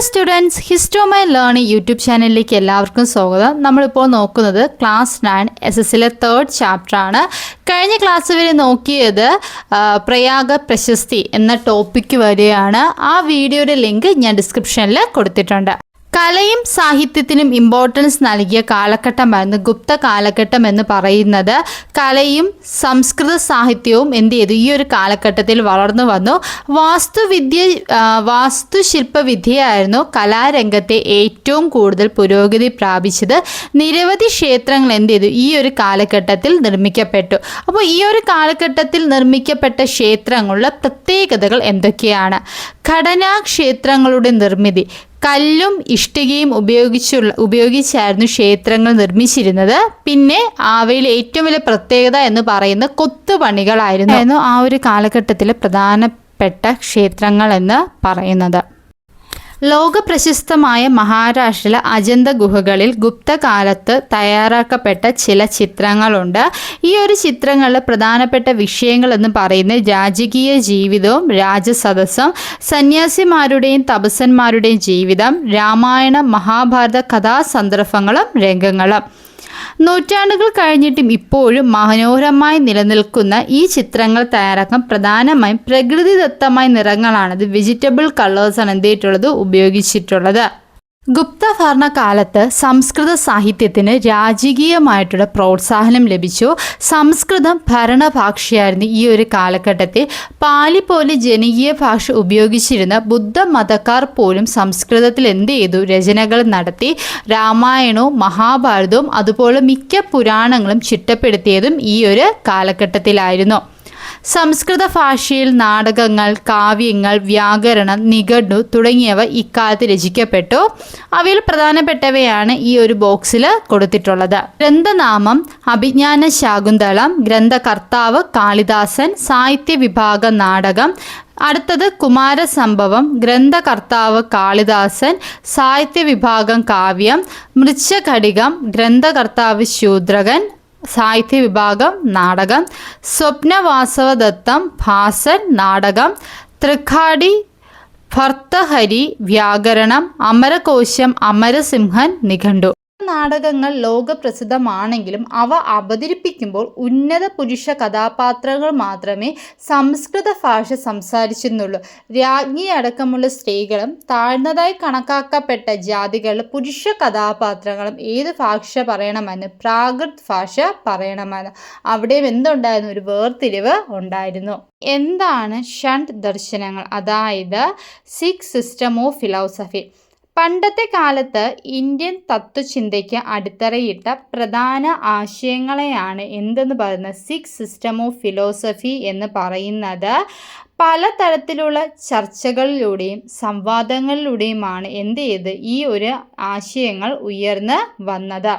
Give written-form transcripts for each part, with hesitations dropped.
Students, ഹിസ്റ്റോമൈ learning YouTube ചാനലിലേക്ക് എല്ലാവർക്കും സ്വാഗതം. നമ്മളിപ്പോൾ നോക്കുന്നത് ക്ലാസ് 9 SSലെ 3rd ചാപ്റ്ററാണ്. കഴിഞ്ഞ ക്ലാസ് വരെ നോക്കിയത് പ്രയാഗ പ്രശസ്തി എന്ന ടോപ്പിക്ക് വരെയാണ്. ആ വീഡിയോയുടെ ലിങ്ക് ഞാൻ ഡിസ്ക്രിപ്ഷനിൽ കൊടുത്തിട്ടുണ്ട്. കലയും സാഹിത്യത്തിനും ഇമ്പോർട്ടൻസ് നൽകിയ കാലഘട്ടമായിരുന്നു ഗുപ്ത കാലഘട്ടം എന്ന് പറയുന്നത്. കലയും സംസ്കൃത സാഹിത്യവും എന്ത് ചെയ്തു, ഈ ഒരു കാലഘട്ടത്തിൽ വളർന്നു വന്നു. വാസ്തുശില്പവിദ്യയായിരുന്നു കലാരംഗത്തെ ഏറ്റവും കൂടുതൽ പുരോഗതി പ്രാപിച്ചത്. നിരവധി ക്ഷേത്രങ്ങൾ എന്ത് ചെയ്തു, ഈ ഒരു കാലഘട്ടത്തിൽ നിർമ്മിക്കപ്പെട്ടു. അപ്പോൾ ഈ ഒരു കാലഘട്ടത്തിൽ നിർമ്മിക്കപ്പെട്ട ക്ഷേത്രങ്ങളുടെ പ്രത്യേകതകൾ എന്തൊക്കെയാണ്? ഘടനാക്ഷേത്രങ്ങളുടെ നിർമ്മിതി. കല്ലും ഇഷ്ടികയും ഉപയോഗിച്ചായിരുന്നു ക്ഷേത്രങ്ങൾ നിർമ്മിച്ചിരുന്നത്. പിന്നെ അവയിൽ ഏറ്റവും വലിയ പ്രത്യേകത എന്ന് പറയുന്നത് കൊത്തുപണികളായിരുന്നു ആ ഒരു കാലഘട്ടത്തിലെ പ്രധാനപ്പെട്ട ക്ഷേത്രങ്ങൾ എന്ന് പറയുന്നത്. ലോകപ്രശസ്തമായ മഹാരാഷ്ട്രയിലെ അജന്ത ഗുഹകളിൽ ഗുപ്തകാലത്ത് തയ്യാറാക്കപ്പെട്ട ചില ചിത്രങ്ങളുണ്ട്. ഈ ഒരു ചിത്രങ്ങളിലെ പ്രധാനപ്പെട്ട വിഷയങ്ങൾ എന്ന് പറയുന്നത് രാജകീയ ജീവിതവും രാജസദസ്സും, സന്യാസിമാരുടെയും തപസ്സന്മാരുടെയും ജീവിതം, രാമായണ മഹാഭാരത കഥാസന്ദർഭങ്ങളും രംഗങ്ങളും. നൂറ്റാണ്ടുകൾ കഴിഞ്ഞിട്ടും ഇപ്പോഴും മനോഹരമായി നിലനിൽക്കുന്ന ഈ ചിത്രങ്ങൾ തയ്യാറാക്കാൻ പ്രധാനമായും പ്രകൃതിദത്തമായ നിറങ്ങളാണ്, വെജിറ്റബിൾ കളേഴ്സാണ് എന്ത് ചെയ്തിട്ടുള്ളത്, ഉപയോഗിച്ചിട്ടുള്ളത്. ഗുപ്ത ഭരണകാലത്ത് സംസ്കൃത സാഹിത്യത്തിന് രാജകീയമായിട്ടുള്ള പ്രോത്സാഹനം ലഭിച്ചു. സംസ്കൃതം ഭരണഭാഷയായിരുന്നു ഈ ഒരു കാലഘട്ടത്തിൽ. പാലി പോലെ ജനകീയ ഭാഷ ഉപയോഗിച്ചിരുന്ന ബുദ്ധമതക്കാർ പോലും സംസ്കൃതത്തിൽ എന്ത് ചെയ്തു, രചനകൾ നടത്തി. രാമായണവും മഹാഭാരതവും അതുപോലെ മിക്ക പുരാണങ്ങളും ചിട്ടപ്പെടുത്തിയതും ഈ ഒരു കാലഘട്ടത്തിലായിരുന്നു. സംസ്കൃത ഭാഷയിൽ നാടകങ്ങൾ, കാവ്യങ്ങൾ, വ്യാകരണം, നിഘണ്ടു തുടങ്ങിയവ ഇക്കാലത്ത് രചിക്കപ്പെട്ടു. അവയിൽ പ്രധാനപ്പെട്ടവയാണ് ഈ ഒരു ബോക്സിൽ കൊടുത്തിട്ടുള്ളത്. ഗ്രന്ഥനാമം അഭിജ്ഞാന ശാകുന്തളം, ഗ്രന്ഥകർത്താവ് കാളിദാസൻ, സാഹിത്യ വിഭാഗം നാടകം. അടുത്തത് കുമാരസംഭവം, ഗ്രന്ഥകർത്താവ് കാളിദാസൻ, സാഹിത്യ വിഭാഗം കാവ്യം. മൃച്ഛകടികം, ഗ്രന്ഥകർത്താവ് ശൂദ്രകൻ, സാഹിത്യ വിഭാഗം നാടകം. സ്വപ്നവാസവദത്തം, ഭാസൻ, നാടകം. തൃക്കാടി ഭർത്തഹരി, വ്യാകരണം. അമരകോശം, അമരസിംഹൻ, നിഘണ്ടു. നാടകങ്ങൾ ലോകപ്രസിദ്ധമാണെങ്കിലും അവ അവതരിപ്പിക്കുമ്പോൾ ഉന്നത പുരുഷ കഥാപാത്രങ്ങൾ മാത്രമേ സംസ്കൃത ഭാഷ സംസാരിച്ചിരുന്നുള്ളൂ. രാജ്ഞി അടക്കമുള്ള സ്ത്രീകളും താഴ്ന്നതായി കണക്കാക്കപ്പെട്ട ജാതികളിലെ പുരുഷ കഥാപാത്രങ്ങളും ഏത് ഭാഷ പറയണമെന്ന്, പ്രാകൃത് ഭാഷ പറയണമെന്ന്. അവിടെയും എന്തുണ്ടായിരുന്നു, ഒരു വേർതിരിവ് ഉണ്ടായിരുന്നു. എന്താണ് ഷണ്ട് ദർശനങ്ങൾ, അതായത് 6 സിസ്റ്റം ഓഫ് ഫിലോസഫി? പണ്ടത്തെ കാലത്ത് ഇന്ത്യൻ തത്വചിന്തയ്ക്ക് അടിത്തറയിട്ട പ്രധാന ആശയങ്ങളെയാണ് എന്തെന്ന് പറയുന്നത്, 6 സിസ്റ്റം ഓഫ് ഫിലോസഫി എന്ന് പറയുന്നത്. പലതരത്തിലുള്ള ചർച്ചകളിലൂടെയും സംവാദങ്ങളിലൂടെയുമാണ് എന്ത് ചെയ്ത് ഈ ഒരു ആശയങ്ങൾ ഉയർന്ന് വന്നത്.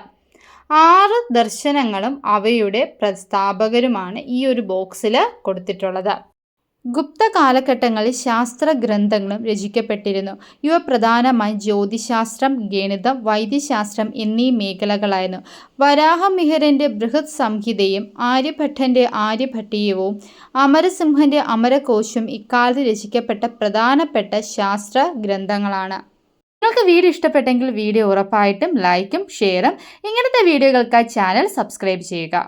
6 ദർശനങ്ങളും അവയുടെ പ്രസ്താവകരുമാണ് ഈ ഒരു ബോക്സിൽ കൊടുത്തിട്ടുള്ളത്. ഗുപ്ത കാലഘട്ടങ്ങളിൽ ശാസ്ത്ര ഗ്രന്ഥങ്ങളും രചിക്കപ്പെട്ടിരുന്നു. ഇവ പ്രധാനമായും ജ്യോതിശാസ്ത്രം, ഗണിതം, വൈദ്യശാസ്ത്രം എന്നീ മേഖലകളായിരുന്നു. വരാഹമിഹിരൻ്റെ ബൃഹത് സംഹിതയും ആര്യഭട്ടൻ്റെ ആര്യഭട്ടീയവും അമരസിംഹൻ്റെ അമരകോശവും ഇക്കാലത്ത് രചിക്കപ്പെട്ട പ്രധാനപ്പെട്ട ശാസ്ത്ര ഗ്രന്ഥങ്ങളാണ്. നിങ്ങൾക്ക് വീഡിയോ ഇഷ്ടപ്പെട്ടെങ്കിൽ വീഡിയോ ഉറപ്പായിട്ടും ലൈക്കും ഷെയറും. ഇങ്ങനത്തെ വീഡിയോകൾക്കായി ചാനൽ സബ്സ്ക്രൈബ് ചെയ്യുക.